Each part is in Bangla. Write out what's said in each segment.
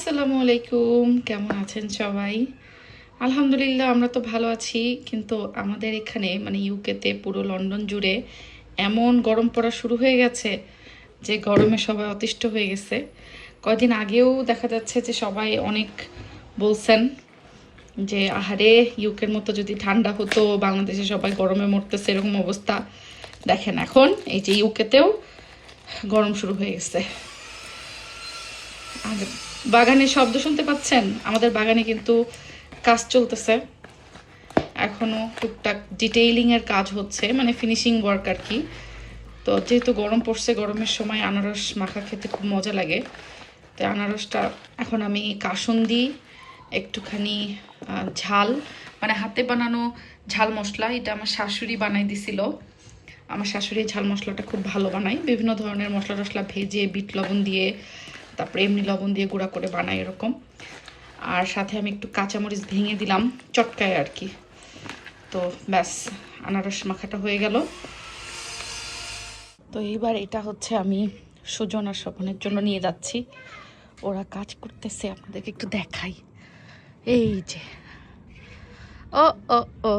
আসসালামু আলাইকুম, কেমন আছেন সবাই? আলহামদুলিল্লাহ আমরা তো ভালো আছি, কিন্তু আমাদের এখানে মানে ইউকেতে পুরো লন্ডন জুড়ে এমন গরম পড়া শুরু হয়ে গেছে যে গরমে সবাই অতিষ্ঠ হয়ে গেছে। কয়দিন আগেও দেখা যাচ্ছে যে সবাই অনেক বলছেন যে আহারে ইউকের মতো যদি ঠান্ডা হতো, বাংলাদেশে সবাই গরমে মরতেছে এরকম অবস্থা। দেখেন এখন এই যে ইউকেতেও গরম শুরু হয়ে গেছে। আর বাগানের শব্দ শুনতে পাচ্ছেন? আমাদের বাগানে কিন্তু কাজ চলতেছে এখনো, টুকটাক ডিটেইলিং এর কাজ হচ্ছে, মানে ফিনিশিং ওয়ার্ক আর কি। তো যেহেতু গরম পড়ছে, গরমের সময় আনারস মাখা খেতে খুব মজা লাগে। তো আনারসটা এখন আমি কাসুন্দি, একটুখানি ঝাল, মানে হাতে বানানো ঝাল মশলা, এটা আমার শাশুড়ি বানাই দিছিল। আমার শাশুড়ি ঝাল মশলাটা খুব ভালো বানায়, বিভিন্ন ধরনের মশলা টশলা ভেজে বিট লবণ দিয়ে, তারপরে এমনি লবণ দিয়ে গুঁড়া করে বানাই এরকম। আর সাথে আমি একটু কাঁচামরিচ ভেঙে দিলাম চটকায় আর কি। তো ব্যাস, আনারস মাখাটা হয়ে গেল। তো এইবার এটা হচ্ছে আমি সুজন আর স্বপনের জন্য নিয়ে যাচ্ছি। ওরা কাজ করতেছে, আপনাদেরকে একটু দেখাই। এই যে ও ও ও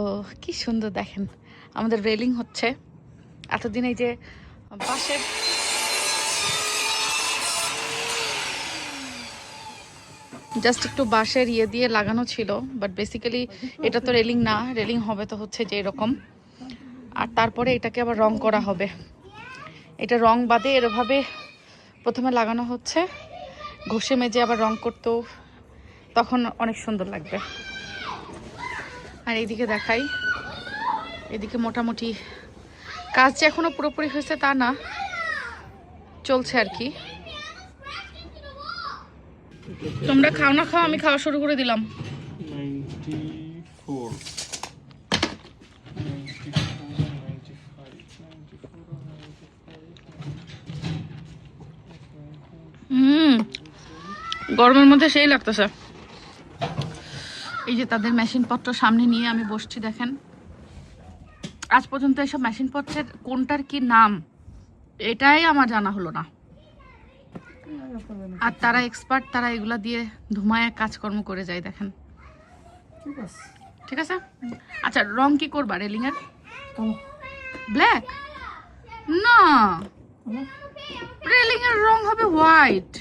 কি সুন্দর দেখেন, আমাদের রেলিং হচ্ছে। এতদিন এই যে বাঁশের জাস্ট একটু বাঁশের ইয়ে দিয়ে লাগানো ছিল, বাট বেসিক্যালি এটা তো রেলিং না, রেলিং হবে তো হচ্ছে যে এরকম। আর তারপরে এটাকে আবার রং করা হবে। এটা রং বাদে এরভাবে প্রথমে লাগানো হচ্ছে, ঘষে মেজে আবার রং করতেও তখন অনেক সুন্দর লাগবে। আর এইদিকে দেখাই, এদিকে মোটামুটি কাজ যে এখনো পুরোপুরি হয়েছে তা না, চলছে আর কি। তোমরা খাও না খাও, আমি খাওয়া শুরু করে দিলাম। 94, গরমের মধ্যে সেই লাগতেছে। এই যে তাদের মেশিনপত্র সামনে নিয়ে আমি বসছি, দেখেন আজ পর্যন্ত এসব মেশিনপত্রের কোনটার কি নাম এটাই আমার জানা হলো না। আর তারা এক্সপার্ট, তারা এগুলা দিয়ে ধুমায়া কাজকর্ম করে যায় দেখেন। ঠিক আছে, আচ্ছা রং কি করবা রেলিং এর? ব্ল্যাক না, রেলিং এর রং হবে হোয়াইট।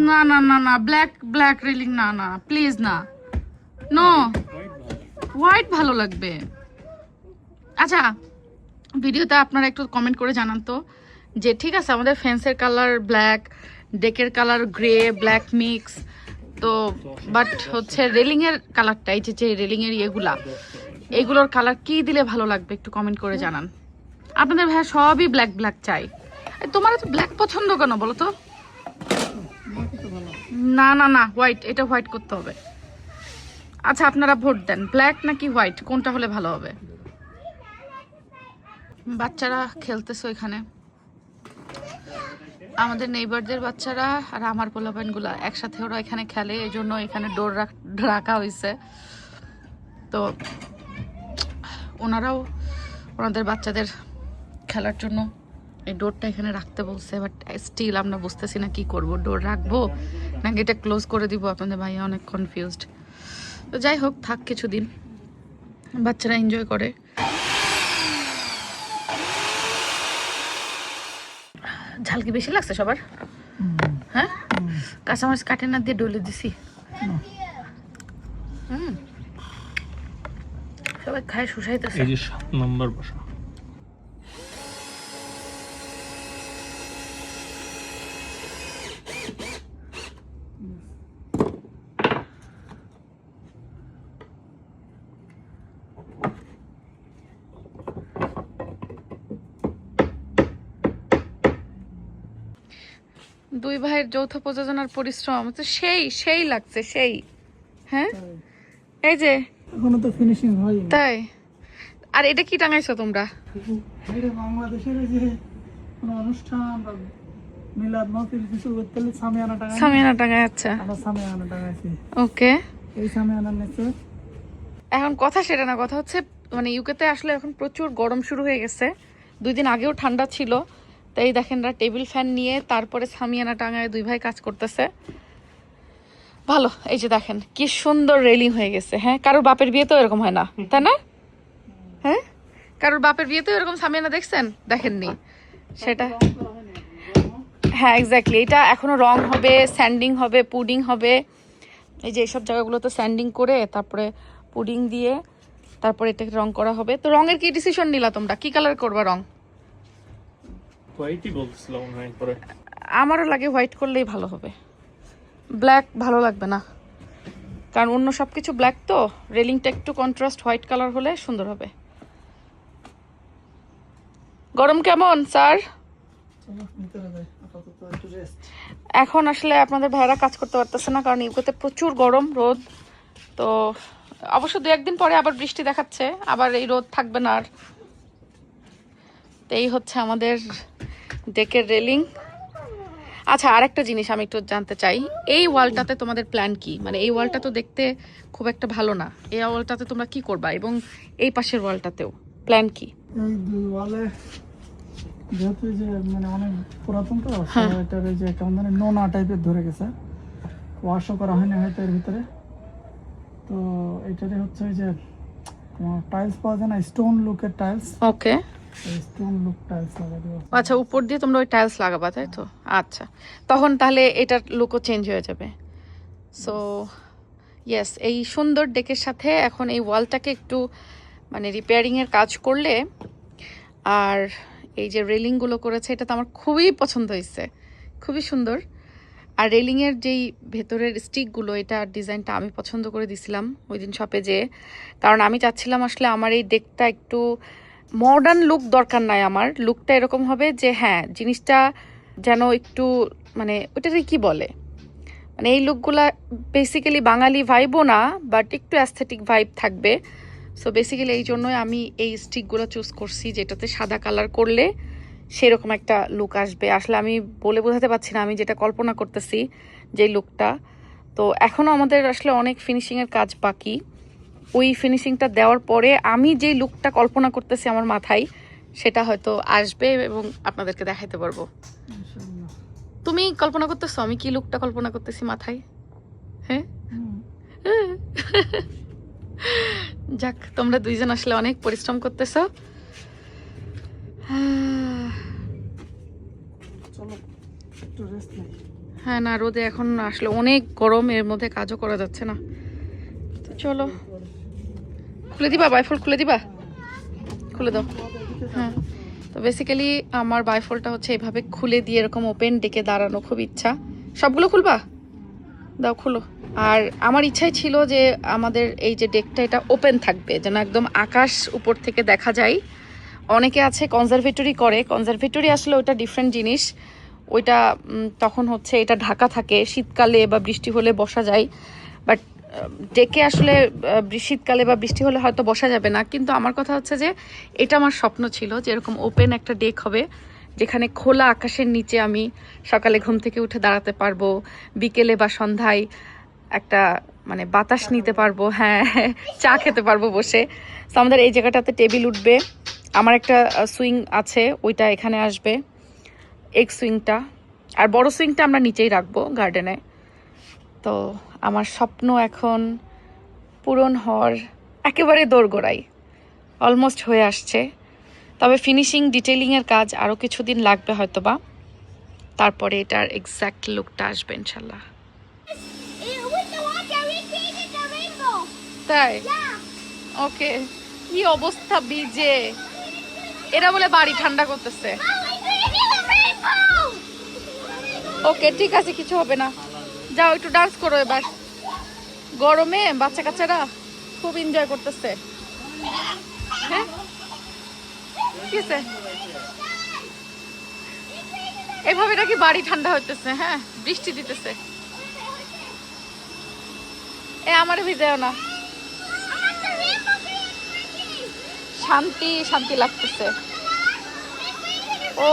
না না না না, ব্ল্যাক ব্ল্যাক রেলিং না না প্লিজ না, নো হোয়াইট ভালো লাগবে। আচ্ছা ভিডিওতে আপনারা একটু কমেন্ট করে জানান তো যে ঠিক আছে আমাদের ফেন্সের কালার ব্ল্যাক, ডেকের কালার গ্রে ব্ল্যাক মিক্স, তো বাট হচ্ছে রেলিং এর কালারটা, এই যে রেলিং এর ইয়েগুলা, এগুলোর কালার কি দিলে ভালো লাগবে একটু কমেন্ট করে জানান। আপনাদের ভাইয়া সবই ব্ল্যাক ব্ল্যাক চাই, তোমার তো ব্ল্যাক পছন্দ কেন বলো তো? না না না, হোয়াইট, এটা হোয়াইট করতে হবে। আচ্ছা আপনারা ভোট দেন, ব্ল্যাক নাকি হোয়াইট, কোনটা হলে ভালো হবে? বাচ্চারা খেলতেছে এখানে, আমাদের নেইবারদের বাচ্চারা আর আমার পোলাপাইনগুলা একসাথে ওরা এখানে খেলে, এই জন্য এখানে ডোর রাখা হয়েছে। তো ওনারাও ওনাদের বাচ্চাদের খেলার জন্য এই ডোরটা এখানে রাখতে বলছে, বাট স্টিল আমরা বুঝতেছি না কি করব, ডোর রাখবো নাকি এটা ক্লোজ করে দিব। আপনাদের ভাইয়া অনেক কনফিউজড। তো যাই হোক, থাক কিছুদিন, বাচ্চারা এনজয় করে। ঝাল কি বেশি লাগছে সবার? হ্যাঁ, কাঁচামরিচ কাটে না দিয়ে ডলে দিছি। সবাই খায় শুষাইতেছে। এই যে 7 নম্বর বসা। দুই ভাইয়ের যৌথ প্রযোজনার পরিশ্রম তো সেই সেই লাগছে সেই। হ্যাঁ এই যে এখনো তো ফিনিশিং হয়নি। তাই, আর এটা কি টাঙাইছো তোমরা? এটা বাংলাদেশের যে কোনো অনুষ্ঠান বা মিলাদ মাহফিল কিছু করতে হলে সামিয়ানা টাঙায়। সামিয়ানা টাঙায়, আচ্ছা আমরা সামিয়ানা টাঙাইছি। ওকে, এই সামিয়ানার নিচে এখন কথা সেটা না, কথা হচ্ছে মানে ইউকেতে আসলে এখন প্রচুর গরম শুরু হয়ে গেছে। 2 দিন আগেও ঠান্ডা ছিল, তো এই দেখেন না, টেবিল ফ্যান নিয়ে তারপরে সামিয়ানা টাঙায় দুই ভাই কাজ করতেছে। ভালো, এই যে দেখেন কি সুন্দর রেলিং হয়ে গেছে। হ্যাঁ, কারোর বাপের বিয়ে তো এরকম হয় না, তাই না? হ্যাঁ, কারোর বাপের বিয়ে তো এরকম সামিয়ানা দেখছেন? দেখেননি সেটা। হ্যাঁ এক্স্যাক্টলি, এটা এখনো রং হবে, স্যান্ডিং হবে, পুডিং হবে। এই যে এইসব জায়গাগুলোতে স্যান্ডিং করে তারপরে পুডিং দিয়ে তারপরে এটাকে রং করা হবে। তো রঙের কি ডিসিশন নিলা তোমরা, কি কালার করবা রং? হোয়াইটই বলছিল মনে হয় পরে। আমারও লাগে হোয়াইট করলেই ভালো হবে, ব্ল্যাক ভালো লাগবে না, কারণ অন্য সব কিছু ব্ল্যাক, তো রেলিংটা একটু কন্ট্রাস্ট হোয়াইট কালার হলে সুন্দর হবে। গরম কেমন স্যার? চলো ভিতরে যাই, আপাতত একটু রেস্ট। এখন আসলে আপনাদের ভাইরা কাজ করতে পারতেছে না, কারণ ইউকেতে প্রচুর গরম, রোদ। তো অবশ্য 2-1 দিন পরে আবার বৃষ্টি দেখাচ্ছে, আবার এই রোদ থাকবে না আর। তো এই হচ্ছে আমাদের ডেকের রেলিং। আচ্ছা, আরেকটা জিনিস আমি একটু জানতে চাই, এই ওয়ালটাতে তোমাদের প্ল্যান কি? মানে এই ওয়ালটা তো দেখতে খুব একটা ভালো না, এই ওয়ালটাতে তোমরা কি করবা, এবং এই পাশের ওয়ালটাতেও প্ল্যান কি? এই দুই ওয়ালে যেহেতু এই যে মানে অনেক পুরাতন, তো হ্যাঁ। এটার এই যে কেমন ধরনের নোনা টাইপের ধরে গেছে, ওয়াশও করা হয়নি হয়তো এর ভিতরে। তো এটারে হচ্ছে ওই যে টাইলস পাওয়া যায় না, স্টোন লুকের টাইলস, ওকে, স্টোন লুক টাইলস লাগাই দেবো। আচ্ছা, উপর দিয়ে তোমরা ওই টাইলস লাগাবা, তাই তো? আচ্ছা, তখন তাহলে এটার লুকও চেঞ্জ হয়ে যাবে। সো ইয়েস, এই সুন্দর ডেকের সাথে এখন এই ওয়ালটাকে একটু মানে রিপেয়ারিংয়ের কাজ করলে, আর এই যে রেলিংগুলো করেছে এটা তো আমার খুবই পছন্দ হয়েছে, খুবই সুন্দর। আর রেলিংয়ের যেই ভেতরের স্টিকগুলো, এটা ডিজাইনটা আমি পছন্দ করে দিছিলাম ওই দিন শপে যেয়ে, কারণ আমি চাচ্ছিলাম আসলে আমার এই ডেকটা একটু মডার্ন লুক দরকার নাই, আমার লুকটা এরকম হবে যে হ্যাঁ জিনিসটা যেন একটু মানে ওইটাকে কি বলে, মানে এই লুকগুলা বেসিক্যালি বাঙালি ভাইবও না, বাট একটু অ্যাস্থেটিক ভাইব থাকবে। সো বেসিক্যালি এই জন্যই আমি এই স্টিকগুলো চুজ করছি, যেটাতে সাদা কালার করলে সেরকম একটা লুক আসবে। আসলে আমি বলে বোঝাতে পারছি না আমি যেটা কল্পনা করতেছি যে লুকটা। তো এখনও আমাদের আসলে অনেক ফিনিশিংয়ের কাজ বাকি, ওই ফিনিশিংটা দেওয়ার পরে আমি যেই লুকটা কল্পনা করতেছি আমার মাথায়, সেটা হয়তো আসবে এবং আপনাদেরকে দেখাইতে পারবো। ইনশাআল্লাহ। তুমি কল্পনা করতেছো আমি কি লুকটা কল্পনা করতেছি মাথায়? হ্যাঁ, হুম। যাক, তোমরা দুইজন আসলে অনেক পরিশ্রম করতেছো। চলো একটু রেস্ট নেই। হ্যাঁ না, রোদে এখন আসলে অনেক গরম, এর মধ্যে কাজও করা যাচ্ছে না। তো চলো, খুলে দিবা বাইফোল্ড, খুলে দিবা, খুলে দাও। হ্যাঁ, তো বেসিক্যালি আমার বাইফোল্ডটা হচ্ছে এইভাবে খুলে দিয়ে এরকম ওপেন ডেকে দাঁড়ানো খুব ইচ্ছা। সবগুলো খুলবা? দাও, খুলো। আর আমার ইচ্ছাই ছিল যে আমাদের এই যে ডেকটা এটা ওপেন থাকবে, যেন একদম আকাশ উপর থেকে দেখা যায়। অনেকে আছে কনজারভেটরি করে, কনজারভেটরি আসলে ওটা ডিফারেন্ট জিনিস, ওইটা তখন হচ্ছে এটা ঢাকা থাকে, শীতকালে বা বৃষ্টি হলে বসা যায়, বাট ডেকে আসলে শীতকালে বা বৃষ্টি হলে হয়তো বসা যাবে না। কিন্তু আমার কথা হচ্ছে যে এটা আমার স্বপ্ন ছিল যে এরকম ওপেন একটা ডেক হবে, যেখানে খোলা আকাশের নিচে আমি সকালে ঘুম থেকে উঠে দাঁড়াতে পারবো, বিকেলে বা সন্ধ্যায় একটা মানে বাতাস নিতে পারবো, হ্যাঁ চা খেতে পারবো বসে। তো আমাদের এই জায়গাটাতে টেবিল উঠবে, আমার একটা সুইং আছে ওইটা এখানে আসবে, এগ সুইংটা, আর বড় সুইংটা আমরা নিচেই রাখবো গার্ডেনে। তো আমার স্বপ্ন এখন পূরণ হওয়ার একেবারে দোরগোড়াই, অলমোস্ট হয়ে আসছে। তবে ফিনিশিং ডিটেইলিংয়ের কাজ আরও কিছুদিন লাগবে হয়তোবা, তারপরে এটার এক্স্যাক্ট লুকটা আসবে ইনশাল্লাহ। With the water, we created the rainbow. তাই? Yeah. ওকে, কি অবস্থা বিজে, এরা বলে বাড়ি ঠান্ডা করতেছে। Oh, we created the rainbow. ওকে ঠিক আছে, কিছু হবে না, যাও একটু ডান্স করো এবার। গরমে বাচ্চা কাচ্চারা খুব এনজয় করতেছে। হ্যাঁ, কি হয়েছে? এভাবে নাকি বাড়ি ঠান্ডা হইতেছে? হ্যাঁ, বৃষ্টি দিতেছে। এ আমারে ভিজাও না, And the rainbow created শান্তি শান্তি লাগতেছে। the ও